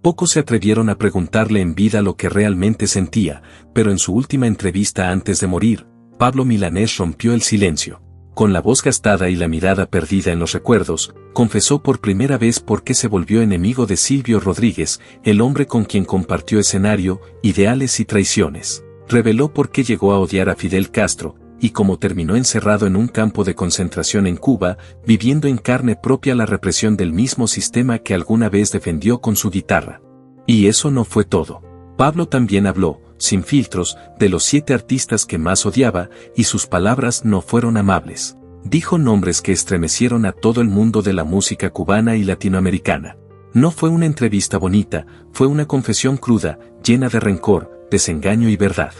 Pocos se atrevieron a preguntarle en vida lo que realmente sentía, pero en su última entrevista antes de morir, Pablo Milanés rompió el silencio. Con la voz gastada y la mirada perdida en los recuerdos, confesó por primera vez por qué se volvió enemigo de Silvio Rodríguez, el hombre con quien compartió escenario, ideales y traiciones. Reveló por qué llegó a odiar a Fidel Castro, y cómo terminó encerrado en un campo de concentración en Cuba, viviendo en carne propia la represión del mismo sistema que alguna vez defendió con su guitarra. Y eso no fue todo. Pablo también habló, sin filtros, de los 7 artistas que más odiaba, y sus palabras no fueron amables. Dijo nombres que estremecieron a todo el mundo de la música cubana y latinoamericana. No fue una entrevista bonita, fue una confesión cruda, llena de rencor, desengaño y verdad.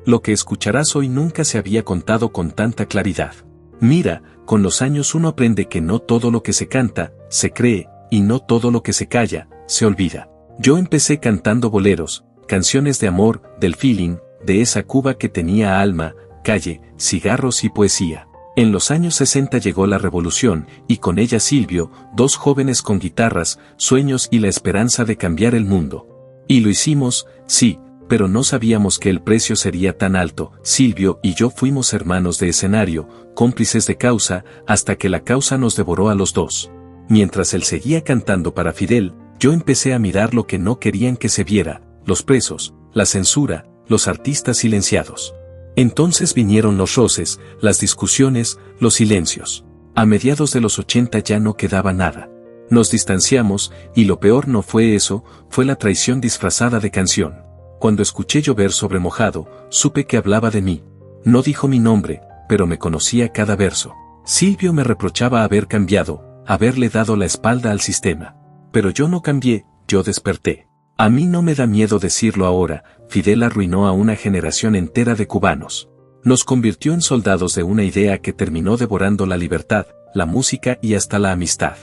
Lo que escucharás hoy nunca se había contado con tanta claridad. Mira, con los años uno aprende que no todo lo que se canta, se cree, y no todo lo que se calla, se olvida. Yo empecé cantando boleros, canciones de amor, del feeling, de esa Cuba que tenía alma, calle, cigarros y poesía. En los años 60 llegó la revolución, y con ella Silvio, 2 jóvenes con guitarras, sueños y la esperanza de cambiar el mundo. Y lo hicimos, sí, pero no sabíamos que el precio sería tan alto. Silvio y yo fuimos hermanos de escenario, cómplices de causa, hasta que la causa nos devoró a los 2. Mientras él seguía cantando para Fidel, yo empecé a mirar lo que no querían que se viera, los presos, la censura, los artistas silenciados. Entonces vinieron los roces, las discusiones, los silencios. A mediados de los 80 ya no quedaba nada. Nos distanciamos, y lo peor no fue eso, fue la traición disfrazada de canción. Cuando escuché Llover sobre mojado, supe que hablaba de mí. No dijo mi nombre, pero me conocía cada verso. Silvio me reprochaba haber cambiado, haberle dado la espalda al sistema. Pero yo no cambié, yo desperté. A mí no me da miedo decirlo ahora, Fidel arruinó a una generación entera de cubanos. Nos convirtió en soldados de una idea que terminó devorando la libertad, la música y hasta la amistad.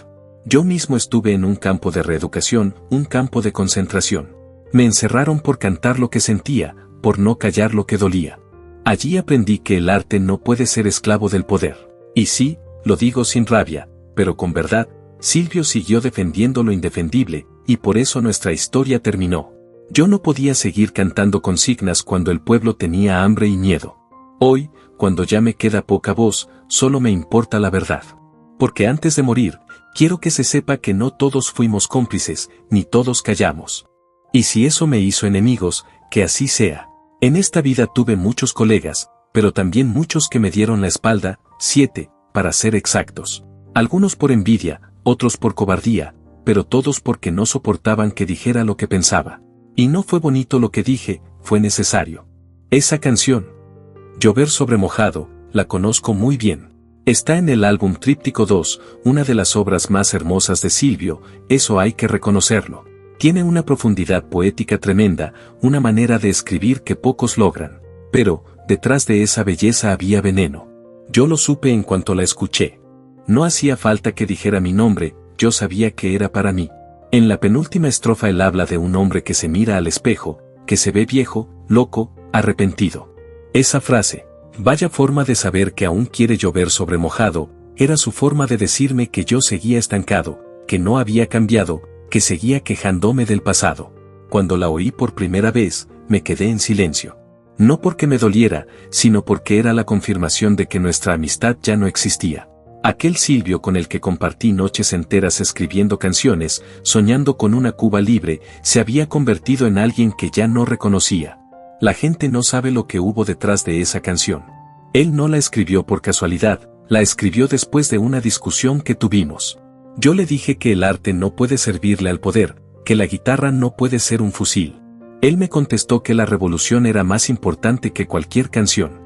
Yo mismo estuve en un campo de reeducación, un campo de concentración. Me encerraron por cantar lo que sentía, por no callar lo que dolía. Allí aprendí que el arte no puede ser esclavo del poder. Y sí, lo digo sin rabia, pero con verdad, Silvio siguió defendiendo lo indefendible, y por eso nuestra historia terminó. Yo no podía seguir cantando consignas cuando el pueblo tenía hambre y miedo. Hoy, cuando ya me queda poca voz, solo me importa la verdad. Porque antes de morir, quiero que se sepa que no todos fuimos cómplices, ni todos callamos. Y si eso me hizo enemigos, que así sea. En esta vida tuve muchos colegas, pero también muchos que me dieron la espalda, 7, para ser exactos. Algunos por envidia, otros por cobardía, pero todos porque no soportaban que dijera lo que pensaba. Y no fue bonito lo que dije, fue necesario. Esa canción, Llover sobre mojado, la conozco muy bien. Está en el álbum Tríptico 2, una de las obras más hermosas de Silvio, eso hay que reconocerlo. Tiene una profundidad poética tremenda, una manera de escribir que pocos logran. Pero, detrás de esa belleza había veneno. Yo lo supe en cuanto la escuché. No hacía falta que dijera mi nombre, yo sabía que era para mí. En la penúltima estrofa él habla de un hombre que se mira al espejo, que se ve viejo, loco, arrepentido. Esa frase, vaya forma de saber que aún quiere llover sobre mojado, era su forma de decirme que yo seguía estancado, que no había cambiado, que seguía quejándome del pasado. Cuando la oí por primera vez, me quedé en silencio. No porque me doliera, sino porque era la confirmación de que nuestra amistad ya no existía. Aquel Silvio con el que compartí noches enteras escribiendo canciones, soñando con una Cuba libre, se había convertido en alguien que ya no reconocía. La gente no sabe lo que hubo detrás de esa canción. Él no la escribió por casualidad, la escribió después de una discusión que tuvimos. Yo le dije que el arte no puede servirle al poder, que la guitarra no puede ser un fusil. Él me contestó que la revolución era más importante que cualquier canción.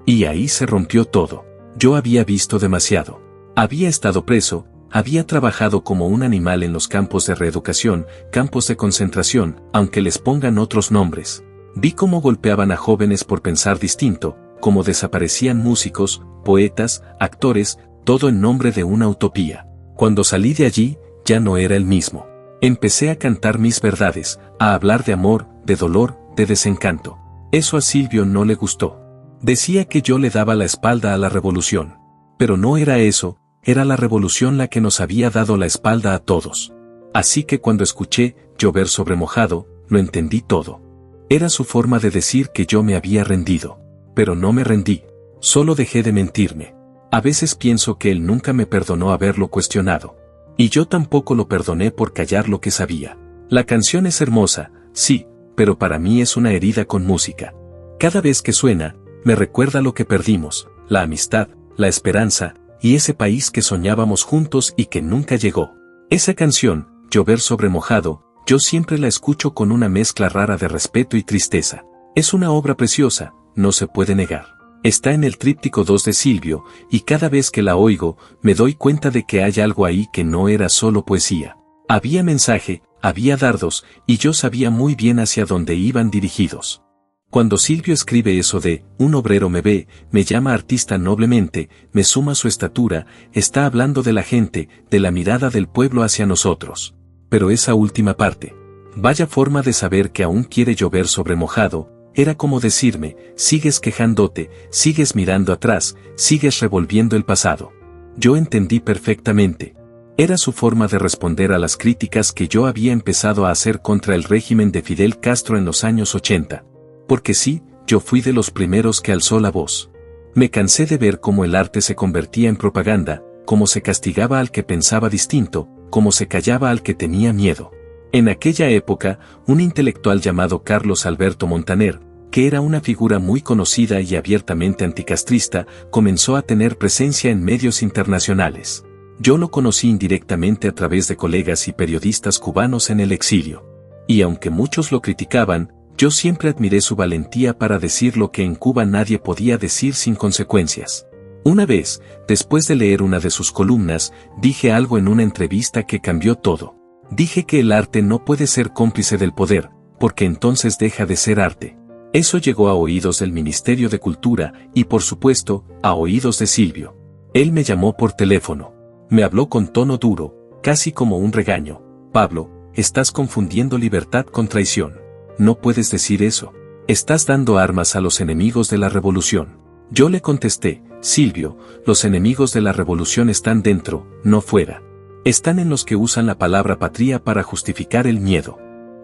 Y ahí se rompió todo. Yo había visto demasiado. Había estado preso, había trabajado como un animal en los campos de reeducación, campos de concentración, aunque les pongan otros nombres. Vi cómo golpeaban a jóvenes por pensar distinto, cómo desaparecían músicos, poetas, actores, todo en nombre de una utopía. Cuando salí de allí, ya no era el mismo. Empecé a cantar mis verdades, a hablar de amor, de dolor, de desencanto. Eso a Silvio no le gustó. Decía que yo le daba la espalda a la revolución. Pero no era eso, era la revolución la que nos había dado la espalda a todos. Así que cuando escuché llover sobre mojado, lo entendí todo. Era su forma de decir que yo me había rendido. Pero no me rendí. Solo dejé de mentirme. A veces pienso que él nunca me perdonó haberlo cuestionado. Y yo tampoco lo perdoné por callar lo que sabía. La canción es hermosa, sí, pero para mí es una herida con música. Cada vez que suena, me recuerda lo que perdimos, la amistad, la esperanza, y ese país que soñábamos juntos y que nunca llegó. Esa canción, Llover sobre mojado, yo siempre la escucho con una mezcla rara de respeto y tristeza. Es una obra preciosa, no se puede negar. Está en el tríptico 2 de Silvio, y cada vez que la oigo, me doy cuenta de que hay algo ahí que no era solo poesía. Había mensaje, había dardos, y yo sabía muy bien hacia dónde iban dirigidos. Cuando Silvio escribe eso de, un obrero me ve, me llama artista noblemente, me suma su estatura, está hablando de la gente, de la mirada del pueblo hacia nosotros. Pero esa última parte, vaya forma de saber que aún quiere llover sobre mojado, era como decirme, sigues quejándote, sigues mirando atrás, sigues revolviendo el pasado. Yo entendí perfectamente. Era su forma de responder a las críticas que yo había empezado a hacer contra el régimen de Fidel Castro en los años 80. Porque sí, yo fui de los primeros que alzó la voz. Me cansé de ver cómo el arte se convertía en propaganda, cómo se castigaba al que pensaba distinto, cómo se callaba al que tenía miedo. En aquella época, un intelectual llamado Carlos Alberto Montaner, que era una figura muy conocida y abiertamente anticastrista, comenzó a tener presencia en medios internacionales. Yo lo conocí indirectamente a través de colegas y periodistas cubanos en el exilio. Y aunque muchos lo criticaban, yo siempre admiré su valentía para decir lo que en Cuba nadie podía decir sin consecuencias. Una vez, después de leer una de sus columnas, dije algo en una entrevista que cambió todo. Dije que el arte no puede ser cómplice del poder, porque entonces deja de ser arte. Eso llegó a oídos del Ministerio de Cultura y, por supuesto, a oídos de Silvio. Él me llamó por teléfono. Me habló con tono duro, casi como un regaño. Pablo, estás confundiendo libertad con traición. No puedes decir eso. Estás dando armas a los enemigos de la revolución. Yo le contesté, Silvio, los enemigos de la revolución están dentro, no fuera. Están en los que usan la palabra patria para justificar el miedo.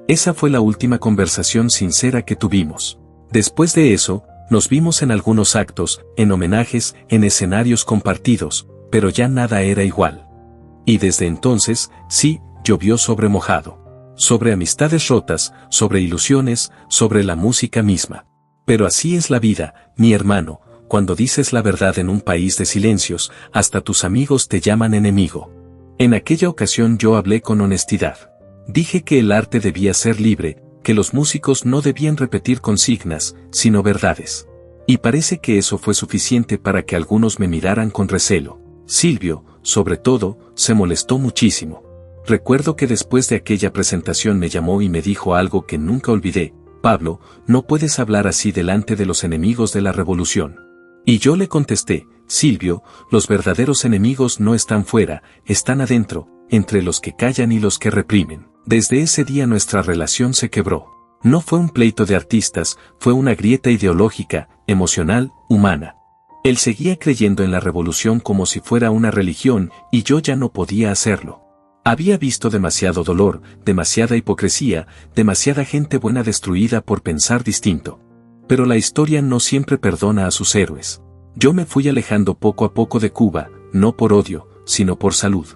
Esa fue la última conversación sincera que tuvimos. Después de eso, nos vimos en algunos actos, en homenajes, en escenarios compartidos, pero ya nada era igual. Y desde entonces, sí, llovió sobre mojado. Sobre amistades rotas, sobre ilusiones, sobre la música misma. Pero así es la vida, mi hermano, cuando dices la verdad en un país de silencios, hasta tus amigos te llaman enemigo. En aquella ocasión yo hablé con honestidad. Dije que el arte debía ser libre, que los músicos no debían repetir consignas, sino verdades. Y parece que eso fue suficiente para que algunos me miraran con recelo. Silvio, sobre todo, se molestó muchísimo. Recuerdo que después de aquella presentación me llamó y me dijo algo que nunca olvidé, Pablo, no puedes hablar así delante de los enemigos de la revolución. Y yo le contesté, Silvio, los verdaderos enemigos no están fuera, están adentro, entre los que callan y los que reprimen. Desde ese día nuestra relación se quebró. No fue un pleito de artistas, fue una grieta ideológica, emocional, humana. Él seguía creyendo en la revolución como si fuera una religión, y yo ya no podía hacerlo. Había visto demasiado dolor, demasiada hipocresía, demasiada gente buena destruida por pensar distinto. Pero la historia no siempre perdona a sus héroes. Yo me fui alejando poco a poco de Cuba, no por odio, sino por salud.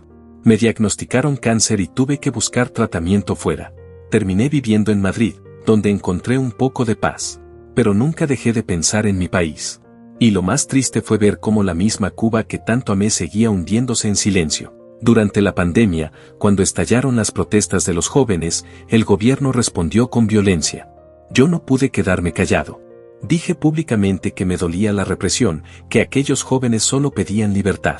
Me diagnosticaron cáncer y tuve que buscar tratamiento fuera. Terminé viviendo en Madrid, donde encontré un poco de paz. Pero nunca dejé de pensar en mi país. Y lo más triste fue ver cómo la misma Cuba que tanto amé seguía hundiéndose en silencio. Durante la pandemia, cuando estallaron las protestas de los jóvenes, el gobierno respondió con violencia. Yo no pude quedarme callado. Dije públicamente que me dolía la represión, que aquellos jóvenes solo pedían libertad.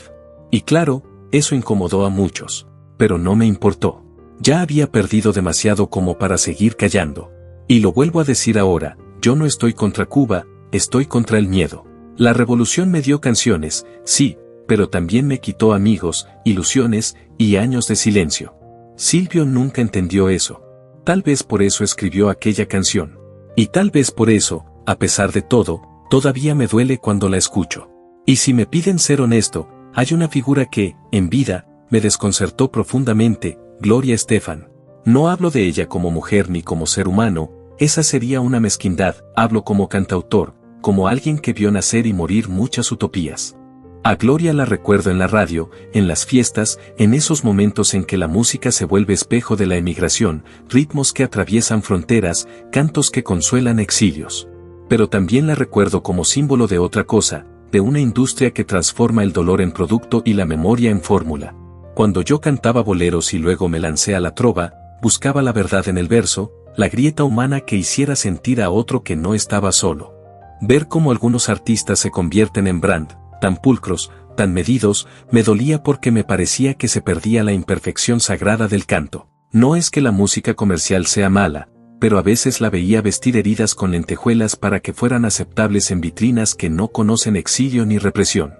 Y claro, eso incomodó a muchos. Pero no me importó. Ya había perdido demasiado como para seguir callando. Y lo vuelvo a decir ahora, yo no estoy contra Cuba, estoy contra el miedo. La revolución me dio canciones, sí, pero también me quitó amigos, ilusiones y años de silencio. Silvio nunca entendió eso. Tal vez por eso escribió aquella canción. Y tal vez por eso, a pesar de todo, todavía me duele cuando la escucho. Y si me piden ser honesto, hay una figura que, en vida, me desconcertó profundamente, Gloria Estefan. No hablo de ella como mujer ni como ser humano, esa sería una mezquindad, hablo como cantautor, como alguien que vio nacer y morir muchas utopías. A Gloria la recuerdo en la radio, en las fiestas, en esos momentos en que la música se vuelve espejo de la emigración, ritmos que atraviesan fronteras, cantos que consuelan exilios. Pero también la recuerdo como símbolo de otra cosa, de una industria que transforma el dolor en producto y la memoria en fórmula. Cuando yo cantaba boleros y luego me lancé a la trova, buscaba la verdad en el verso, la grieta humana que hiciera sentir a otro que no estaba solo. Ver cómo algunos artistas se convierten en brand, tan pulcros, tan medidos, me dolía porque me parecía que se perdía la imperfección sagrada del canto. No es que la música comercial sea mala, pero a veces la veía vestir heridas con lentejuelas para que fueran aceptables en vitrinas que no conocen exilio ni represión.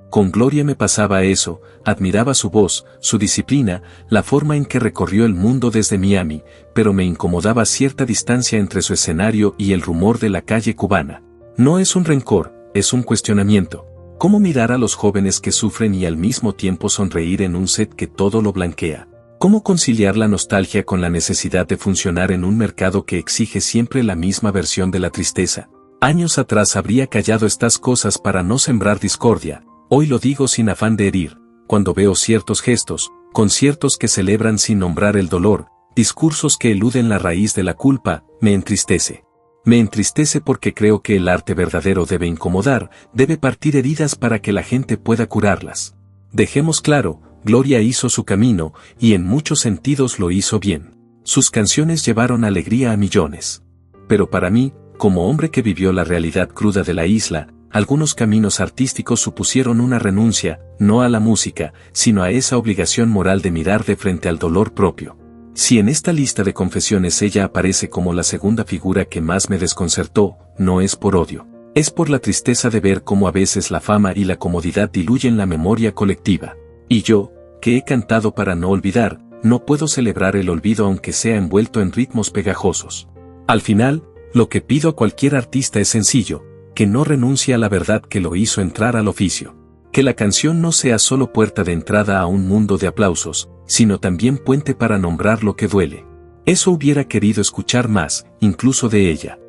Con Gloria me pasaba eso, admiraba su voz, su disciplina, la forma en que recorrió el mundo desde Miami, pero me incomodaba cierta distancia entre su escenario y el rumor de la calle cubana. No es un rencor, es un cuestionamiento. ¿Cómo mirar a los jóvenes que sufren y al mismo tiempo sonreír en un set que todo lo blanquea? ¿Cómo conciliar la nostalgia con la necesidad de funcionar en un mercado que exige siempre la misma versión de la tristeza? Años atrás habría callado estas cosas para no sembrar discordia, hoy lo digo sin afán de herir, cuando veo ciertos gestos, conciertos que celebran sin nombrar el dolor, discursos que eluden la raíz de la culpa, me entristece. Me entristece porque creo que el arte verdadero debe incomodar, debe partir heridas para que la gente pueda curarlas. Dejemos claro, Gloria hizo su camino, y en muchos sentidos lo hizo bien. Sus canciones llevaron alegría a millones. Pero para mí, como hombre que vivió la realidad cruda de la isla, algunos caminos artísticos supusieron una renuncia, no a la música, sino a esa obligación moral de mirar de frente al dolor propio. Si en esta lista de confesiones ella aparece como la segunda figura que más me desconcertó, no es por odio. Es por la tristeza de ver cómo a veces la fama y la comodidad diluyen la memoria colectiva. Y yo, que he cantado para no olvidar, no puedo celebrar el olvido aunque sea envuelto en ritmos pegajosos. Al final, lo que pido a cualquier artista es sencillo, que no renuncie a la verdad que lo hizo entrar al oficio. Que la canción no sea solo puerta de entrada a un mundo de aplausos, sino también puente para nombrar lo que duele. Eso hubiera querido escuchar más, incluso de ella.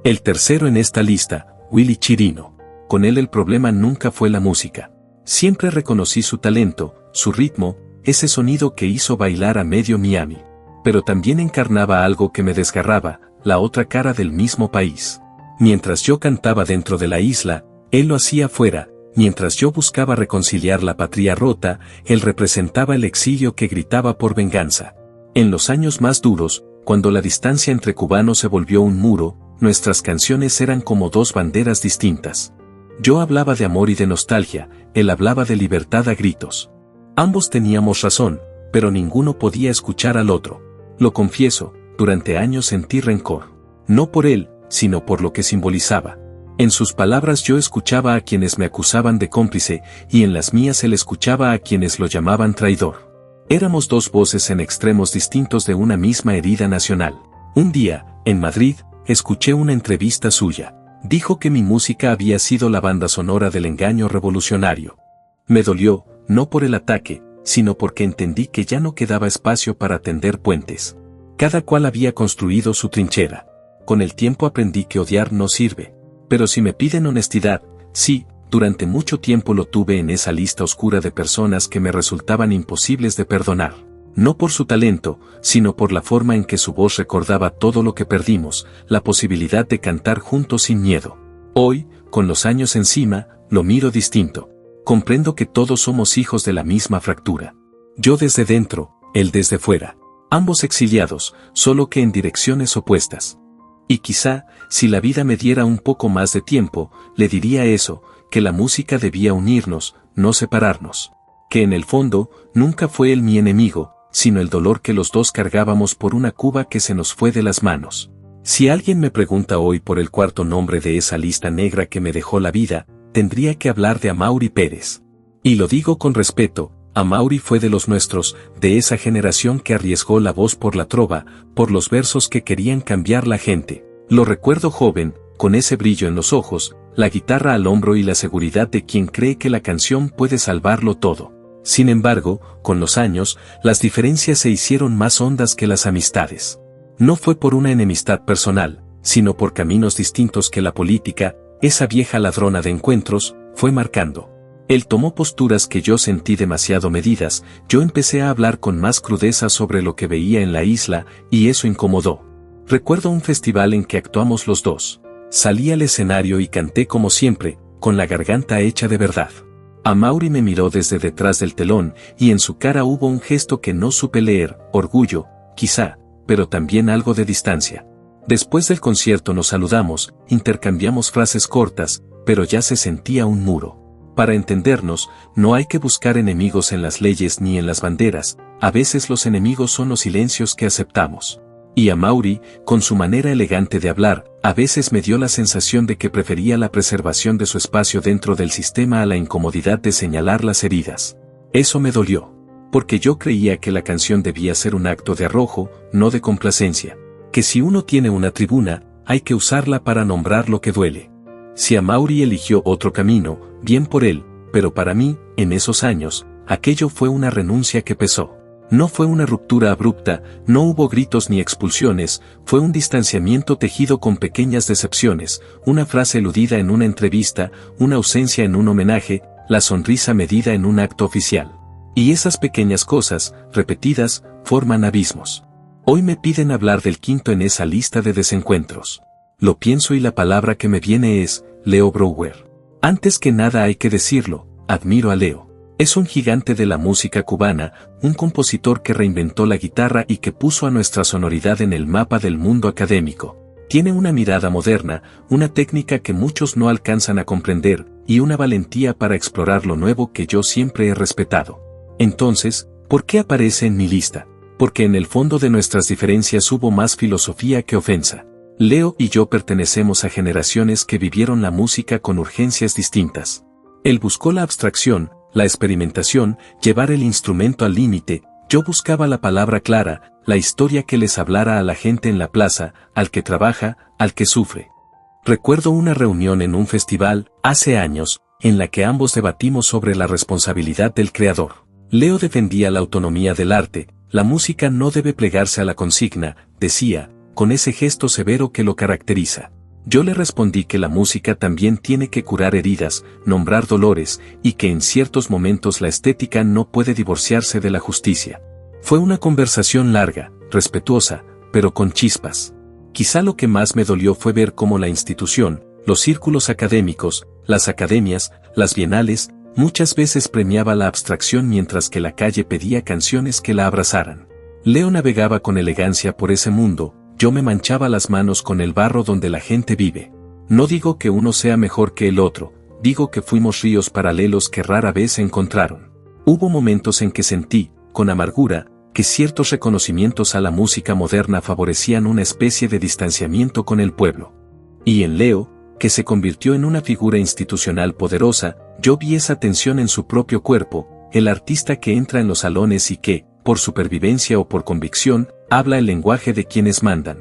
El tercero en esta lista, Willy Chirino. Con él el problema nunca fue la música. Siempre reconocí su talento, su ritmo, ese sonido que hizo bailar a medio Miami. Pero también encarnaba algo que me desgarraba, la otra cara del mismo país. Mientras yo cantaba dentro de la isla, él lo hacía fuera. Mientras yo buscaba reconciliar la patria rota, él representaba el exilio que gritaba por venganza. En los años más duros, cuando la distancia entre cubanos se volvió un muro, nuestras canciones eran como dos banderas distintas. Yo hablaba de amor y de nostalgia, él hablaba de libertad a gritos. Ambos teníamos razón, pero ninguno podía escuchar al otro. Lo confieso, durante años sentí rencor. No por él, sino por lo que simbolizaba. En sus palabras yo escuchaba a quienes me acusaban de cómplice, y en las mías él escuchaba a quienes lo llamaban traidor. Éramos dos voces en extremos distintos de una misma herida nacional. Un día, en Madrid, escuché una entrevista suya. Dijo que mi música había sido la banda sonora del engaño revolucionario. Me dolió, no por el ataque, sino porque entendí que ya no quedaba espacio para tender puentes. Cada cual había construido su trinchera. Con el tiempo aprendí que odiar no sirve. Pero si me piden honestidad, sí, durante mucho tiempo lo tuve en esa lista oscura de personas que me resultaban imposibles de perdonar. No por su talento, sino por la forma en que su voz recordaba todo lo que perdimos, la posibilidad de cantar juntos sin miedo. Hoy, con los años encima, lo miro distinto. Comprendo que todos somos hijos de la misma fractura. Yo desde dentro, él desde fuera. Ambos exiliados, solo que en direcciones opuestas. Y quizá, si la vida me diera un poco más de tiempo, le diría eso, que la música debía unirnos, no separarnos. Que en el fondo, nunca fue él mi enemigo, sino el dolor que los dos cargábamos por una Cuba que se nos fue de las manos. Si alguien me pregunta hoy por el cuarto nombre de esa lista negra que me dejó la vida, tendría que hablar de Amaury Pérez. Y lo digo con respeto, Amaury fue de los nuestros, de esa generación que arriesgó la voz por la trova, por los versos que querían cambiar la gente. Lo recuerdo joven, con ese brillo en los ojos, la guitarra al hombro y la seguridad de quien cree que la canción puede salvarlo todo. Sin embargo, con los años, las diferencias se hicieron más hondas que las amistades. No fue por una enemistad personal, sino por caminos distintos que la política, esa vieja ladrona de encuentros, fue marcando. Él tomó posturas que yo sentí demasiado medidas, yo empecé a hablar con más crudeza sobre lo que veía en la isla, y eso incomodó. Recuerdo un festival en que actuamos los dos. Salí al escenario y canté como siempre, con la garganta hecha de verdad. Amaury me miró desde detrás del telón, y en su cara hubo un gesto que no supe leer, orgullo, quizá, pero también algo de distancia. Después del concierto nos saludamos, intercambiamos frases cortas, pero ya se sentía un muro. Para entendernos, no hay que buscar enemigos en las leyes ni en las banderas, a veces los enemigos son los silencios que aceptamos. Y Amaury, con su manera elegante de hablar, a veces me dio la sensación de que prefería la preservación de su espacio dentro del sistema a la incomodidad de señalar las heridas. Eso me dolió, porque yo creía que la canción debía ser un acto de arrojo, no de complacencia. Que si uno tiene una tribuna, hay que usarla para nombrar lo que duele. Si Amaury eligió otro camino, bien por él, pero para mí, en esos años, aquello fue una renuncia que pesó. No fue una ruptura abrupta, no hubo gritos ni expulsiones, fue un distanciamiento tejido con pequeñas decepciones, una frase eludida en una entrevista, una ausencia en un homenaje, la sonrisa medida en un acto oficial. Y esas pequeñas cosas, repetidas, forman abismos. Hoy me piden hablar del quinto en esa lista de desencuentros. Lo pienso y la palabra que me viene es, Leo Brouwer. Antes que nada hay que decirlo, admiro a Leo. Es un gigante de la música cubana, un compositor que reinventó la guitarra y que puso a nuestra sonoridad en el mapa del mundo académico. Tiene una mirada moderna, una técnica que muchos no alcanzan a comprender, y una valentía para explorar lo nuevo que yo siempre he respetado. Entonces, ¿por qué aparece en mi lista? Porque en el fondo de nuestras diferencias hubo más filosofía que ofensa. Leo y yo pertenecemos a generaciones que vivieron la música con urgencias distintas. Él buscó la abstracción, la experimentación, llevar el instrumento al límite, yo buscaba la palabra clara, la historia que les hablara a la gente en la plaza, al que trabaja, al que sufre. Recuerdo una reunión en un festival, hace años, en la que ambos debatimos sobre la responsabilidad del creador. Leo defendía la autonomía del arte, la música no debe plegarse a la consigna, decía, con ese gesto severo que lo caracteriza. Yo le respondí que la música también tiene que curar heridas, nombrar dolores, y que en ciertos momentos la estética no puede divorciarse de la justicia. Fue una conversación larga, respetuosa, pero con chispas. Quizá lo que más me dolió fue ver cómo la institución, los círculos académicos, las academias, las bienales, muchas veces premiaba la abstracción mientras que la calle pedía canciones que la abrazaran. Leo navegaba con elegancia por ese mundo, yo me manchaba las manos con el barro donde la gente vive. No digo que uno sea mejor que el otro, digo que fuimos ríos paralelos que rara vez se encontraron. Hubo momentos en que sentí, con amargura, que ciertos reconocimientos a la música moderna favorecían una especie de distanciamiento con el pueblo. Y en Leo, que se convirtió en una figura institucional poderosa, yo vi esa tensión en su propio cuerpo, el artista que entra en los salones y que, por supervivencia o por convicción, habla el lenguaje de quienes mandan.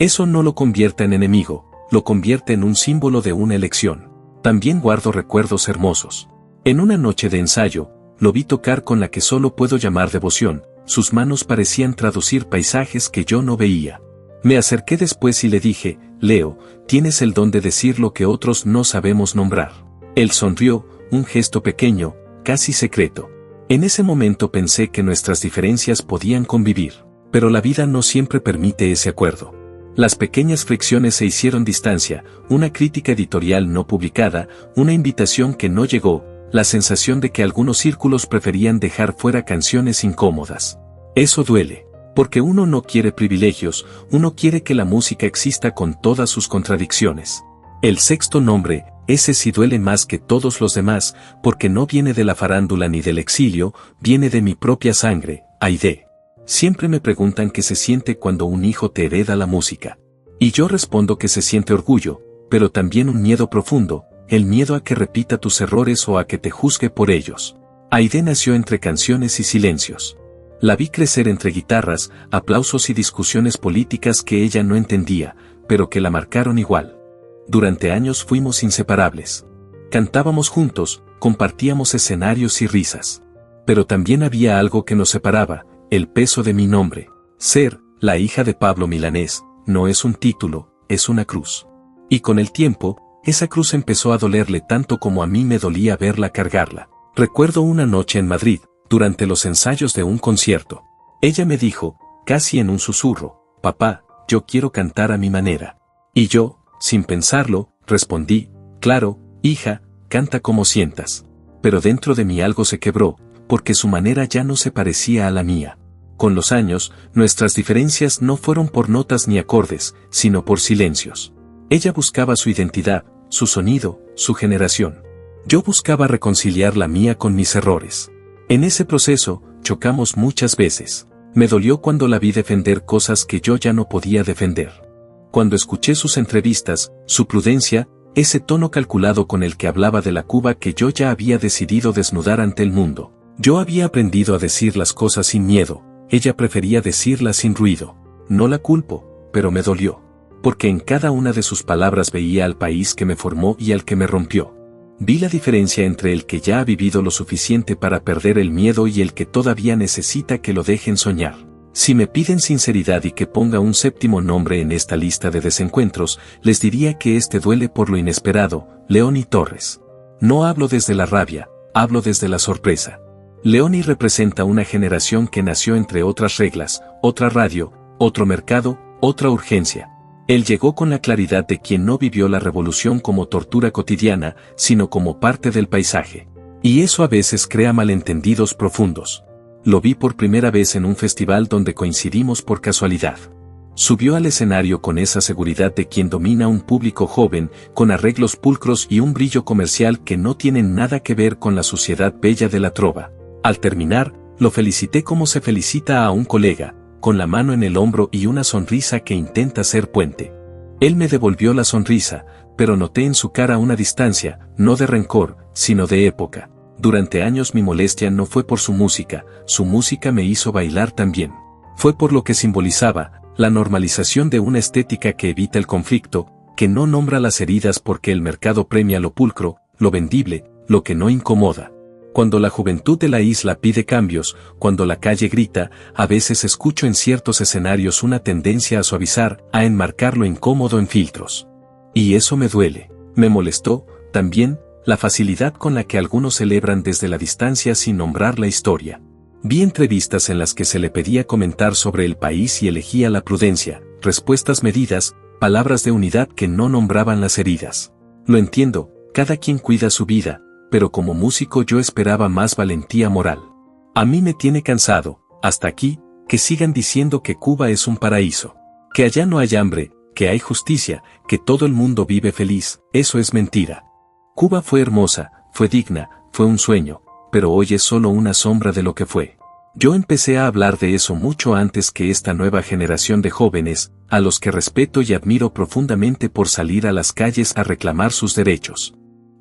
Eso no lo convierte en enemigo, lo convierte en un símbolo de una elección. También guardo recuerdos hermosos. En una noche de ensayo, lo vi tocar con la que solo puedo llamar devoción, sus manos parecían traducir paisajes que yo no veía. Me acerqué después y le dije, Leo, tienes el don de decir lo que otros no sabemos nombrar. Él sonrió, un gesto pequeño, casi secreto. En ese momento pensé que nuestras diferencias podían convivir, pero la vida no siempre permite ese acuerdo. Las pequeñas fricciones se hicieron distancia, una crítica editorial no publicada, una invitación que no llegó, la sensación de que algunos círculos preferían dejar fuera canciones incómodas. Eso duele, porque uno no quiere privilegios, uno quiere que la música exista con todas sus contradicciones. El sexto nombre, ese sí duele más que todos los demás, porque no viene de la farándula ni del exilio, viene de mi propia sangre, Aide. Siempre me preguntan qué se siente cuando un hijo te hereda la música. Y yo respondo que se siente orgullo, pero también un miedo profundo, el miedo a que repita tus errores o a que te juzgue por ellos. Aide nació entre canciones y silencios. La vi crecer entre guitarras, aplausos y discusiones políticas que ella no entendía, pero que la marcaron igual. Durante años fuimos inseparables. Cantábamos juntos, compartíamos escenarios y risas. Pero también había algo que nos separaba, el peso de mi nombre. Ser la hija de Pablo Milanés no es un título, es una cruz. Y con el tiempo, esa cruz empezó a dolerle tanto como a mí me dolía verla cargarla. Recuerdo una noche en Madrid, durante los ensayos de un concierto. Ella me dijo, casi en un susurro, papá, yo quiero cantar a mi manera. Y yo, sin pensarlo, respondí, claro, hija, canta como sientas. Pero dentro de mí algo se quebró, porque su manera ya no se parecía a la mía. Con los años, nuestras diferencias no fueron por notas ni acordes, sino por silencios. Ella buscaba su identidad, su sonido, su generación. Yo buscaba reconciliar la mía con mis errores. En ese proceso, chocamos muchas veces. Me dolió cuando la vi defender cosas que yo ya no podía defender. Cuando escuché sus entrevistas, su prudencia, ese tono calculado con el que hablaba de la Cuba que yo ya había decidido desnudar ante el mundo. Yo había aprendido a decir las cosas sin miedo, ella prefería decirlas sin ruido. No la culpo, pero me dolió. Porque en cada una de sus palabras veía al país que me formó y al que me rompió. Vi la diferencia entre el que ya ha vivido lo suficiente para perder el miedo y el que todavía necesita que lo dejen soñar. Si me piden sinceridad y que ponga un séptimo nombre en esta lista de desencuentros, les diría que este duele por lo inesperado, Leoni Torres. No hablo desde la rabia, hablo desde la sorpresa. Leoni representa una generación que nació entre otras reglas, otra radio, otro mercado, otra urgencia. Él llegó con la claridad de quien no vivió la revolución como tortura cotidiana, sino como parte del paisaje. Y eso a veces crea malentendidos profundos. Lo vi por primera vez en un festival donde coincidimos por casualidad. Subió al escenario con esa seguridad de quien domina un público joven, con arreglos pulcros y un brillo comercial que no tienen nada que ver con la suciedad bella de la trova. Al terminar, lo felicité como se felicita a un colega, con la mano en el hombro y una sonrisa que intenta ser puente. Él me devolvió la sonrisa, pero noté en su cara una distancia, no de rencor, sino de época. Durante años mi molestia no fue por su música me hizo bailar también. Fue por lo que simbolizaba, la normalización de una estética que evita el conflicto, que no nombra las heridas porque el mercado premia lo pulcro, lo vendible, lo que no incomoda. Cuando la juventud de la isla pide cambios, cuando la calle grita, a veces escucho en ciertos escenarios una tendencia a suavizar, a enmarcar lo incómodo en filtros. Y eso me duele. Me molestó, también, la facilidad con la que algunos celebran desde la distancia sin nombrar la historia. Vi entrevistas en las que se le pedía comentar sobre el país y elegía la prudencia, respuestas medidas, palabras de unidad que no nombraban las heridas. Lo entiendo, cada quien cuida su vida, pero como músico yo esperaba más valentía moral. A mí me tiene cansado, hasta aquí, que sigan diciendo que Cuba es un paraíso, que allá no hay hambre, que hay justicia, que todo el mundo vive feliz. Eso es mentira. Cuba fue hermosa, fue digna, fue un sueño, pero hoy es solo una sombra de lo que fue. Yo empecé a hablar de eso mucho antes que esta nueva generación de jóvenes, a los que respeto y admiro profundamente por salir a las calles a reclamar sus derechos.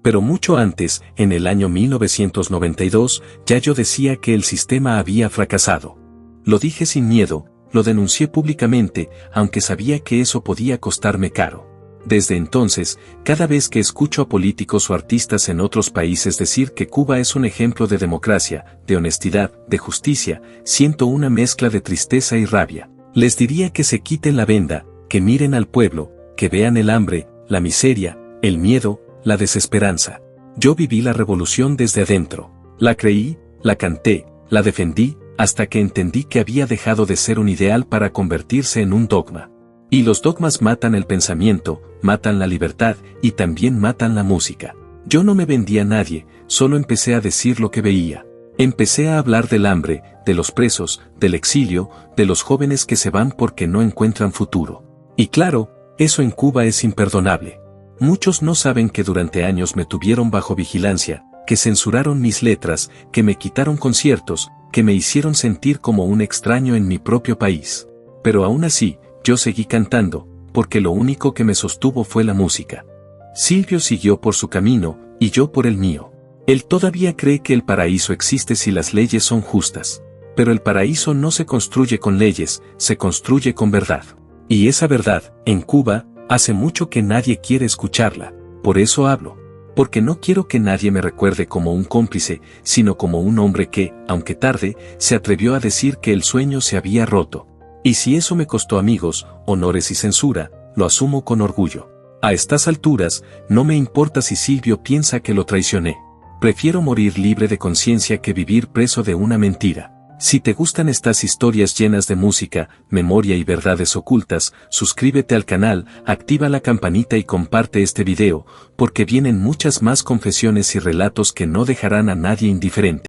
Pero mucho antes, en el año 1992, ya yo decía que el sistema había fracasado. Lo dije sin miedo, lo denuncié públicamente, aunque sabía que eso podía costarme caro. Desde entonces, cada vez que escucho a políticos o artistas en otros países decir que Cuba es un ejemplo de democracia, de honestidad, de justicia, siento una mezcla de tristeza y rabia. Les diría que se quiten la venda, que miren al pueblo, que vean el hambre, la miseria, el miedo, la desesperanza. Yo viví la revolución desde adentro. La creí, la canté, la defendí, hasta que entendí que había dejado de ser un ideal para convertirse en un dogma. Y los dogmas matan el pensamiento, matan la libertad, y también matan la música. Yo no me vendí a nadie, solo empecé a decir lo que veía. Empecé a hablar del hambre, de los presos, del exilio, de los jóvenes que se van porque no encuentran futuro. Y claro, eso en Cuba es imperdonable. Muchos no saben que durante años me tuvieron bajo vigilancia, que censuraron mis letras, que me quitaron conciertos, que me hicieron sentir como un extraño en mi propio país. Pero aún así, yo seguí cantando, porque lo único que me sostuvo fue la música. Silvio siguió por su camino, y yo por el mío. Él todavía cree que el paraíso existe si las leyes son justas. Pero el paraíso no se construye con leyes, se construye con verdad. Y esa verdad, en Cuba, hace mucho que nadie quiere escucharla, por eso hablo. Porque no quiero que nadie me recuerde como un cómplice, sino como un hombre que, aunque tarde, se atrevió a decir que el sueño se había roto. Y si eso me costó amigos, honores y censura, lo asumo con orgullo. A estas alturas, no me importa si Silvio piensa que lo traicioné. Prefiero morir libre de conciencia que vivir preso de una mentira. Si te gustan estas historias llenas de música, memoria y verdades ocultas, suscríbete al canal, activa la campanita y comparte este video, porque vienen muchas más confesiones y relatos que no dejarán a nadie indiferente.